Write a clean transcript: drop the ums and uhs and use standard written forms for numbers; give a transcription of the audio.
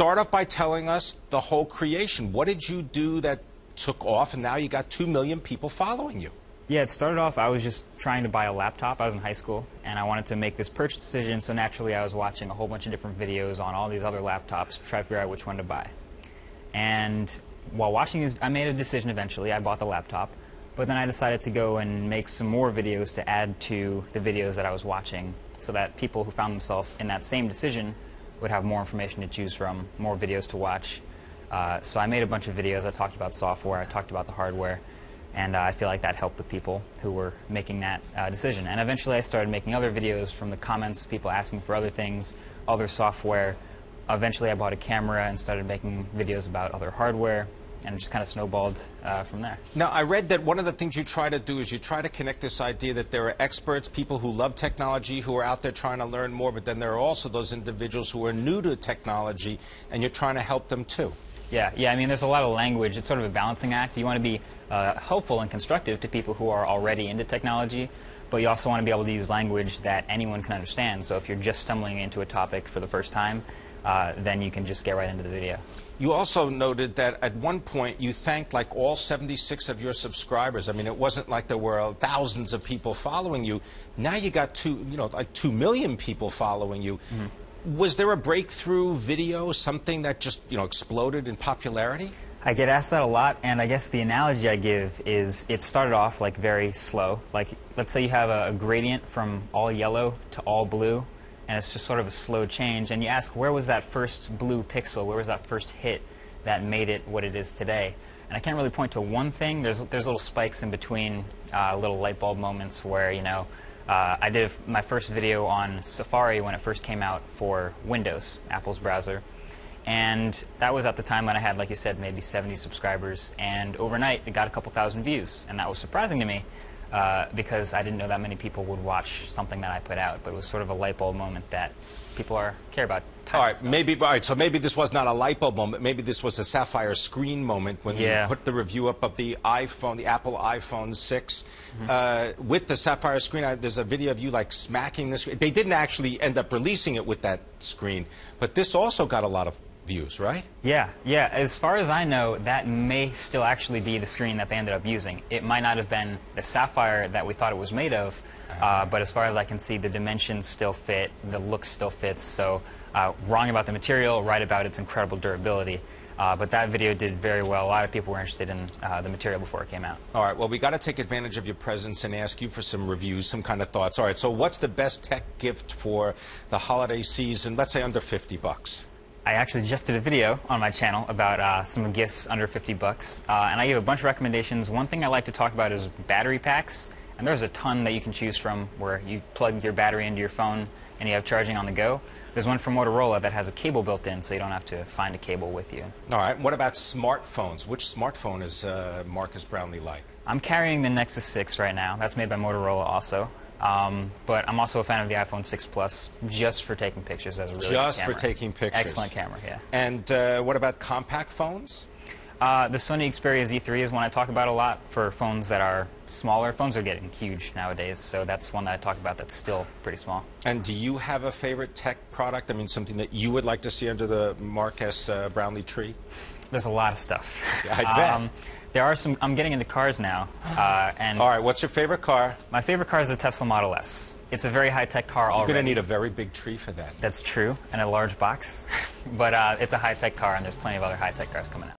start off by telling us the whole creation. What did you do that took off, and now you got 2 million people following you? Yeah, it started off, I was just trying to buy a laptop. I was in high school, and I wanted to make this purchase decision, so naturally I was watching a whole bunch of different videos on all these other laptops to try to figure out which one to buy. And while watching these, I made a decision eventually. I bought the laptop, but then I decided to go and make some more videos to add to the videos that I was watching so that people who found themselves in that same decision would have more information to choose from, more videos to watch. So I made a bunch of videos. I talked about software, I talked about the hardware, and I feel like that helped the people who were making that decision. And eventually I started making other videos from the comments, people asking for other things, other software. Eventually I bought a camera and started making videos about other hardware, and it just kind of snowballed from there. Now, I read that one of the things you try to do is you try to connect this idea that there are experts, people who love technology, who are out there trying to learn more, but then there are also those individuals who are new to technology, and you're trying to help them too. Yeah, I mean, there's a lot of language. It's sort of a balancing act. You want to be helpful and constructive to people who are already into technology, but you also want to be able to use language that anyone can understand. So if you're just stumbling into a topic for the first time, then you can just get right into the video. You also noted that at one point you thanked like all 76 of your subscribers. I mean, it wasn't like there were thousands of people following you. Now you got like 2 million people following you. Mm-hmm. Was there a breakthrough video, something that just exploded in popularity? I get asked that a lot, and I guess the analogy I give is it started off like very slow. Like, let's say you have a gradient from all yellow to all blue, and it's just sort of a slow change, and you ask, where was that first blue pixel, where was that first hit that made it what it is today? And I can't really point to one thing. There's little spikes in between, little light bulb moments where, I did my first video on Safari when it first came out for Windows, Apple's browser. And that was at the time when I had, like you said, maybe 70 subscribers. And overnight, it got a couple thousand views. And that was surprising to me because I didn't know that many people would watch something that I put out. But it was sort of a light bulb moment that people care about. All right, so maybe this was not a light bulb moment. Maybe this was a sapphire screen moment when you put the review up of the iPhone, the Apple iPhone 6. Mm-hmm. With the sapphire screen, there's a video of you like smacking the screen. They didn't actually end up releasing it with that screen, but this also got a lot of views, right? Yeah. As far as I know, that may still actually be the screen that they ended up using. It might not have been the sapphire that we thought it was made of, but as far as I can see, the dimensions still fit, the look still fits. So wrong about the material, right about its incredible durability. But that video did very well. A lot of people were interested in the material before it came out. All right, well, we got to take advantage of your presence and ask you for some reviews, some kind of thoughts. All right, so what's the best tech gift for the holiday season, let's say under $50? I actually just did a video on my channel about some gifts under $50, and I gave a bunch of recommendations. One thing I like to talk about is battery packs, and there's a ton that you can choose from where you plug your battery into your phone and you have charging on the go. There's one from Motorola that has a cable built in, so you don't have to find a cable with you. All right, what about smartphones? Which smartphone is Marques Brownlee like? I'm carrying the Nexus 6 right now. That's made by Motorola also. But I'm also a fan of the iPhone 6 Plus, just for taking pictures as a really good camera. Just for taking pictures. Excellent camera, yeah. And what about compact phones? The Sony Xperia Z3 is one I talk about a lot for phones that are smaller. Phones are getting huge nowadays, so that's one that I talk about that's still pretty small. And do you have a favorite tech product? I mean, something that you would like to see under the Marques Brownlee tree? There's a lot of stuff. I bet. There are some. I'm getting into cars now. And all right, what's your favorite car? My favorite car is the Tesla Model S. It's a very high-tech car already. You're going to need a very big tree for that. That's true, and a large box. But it's a high-tech car, and there's plenty of other high-tech cars coming out.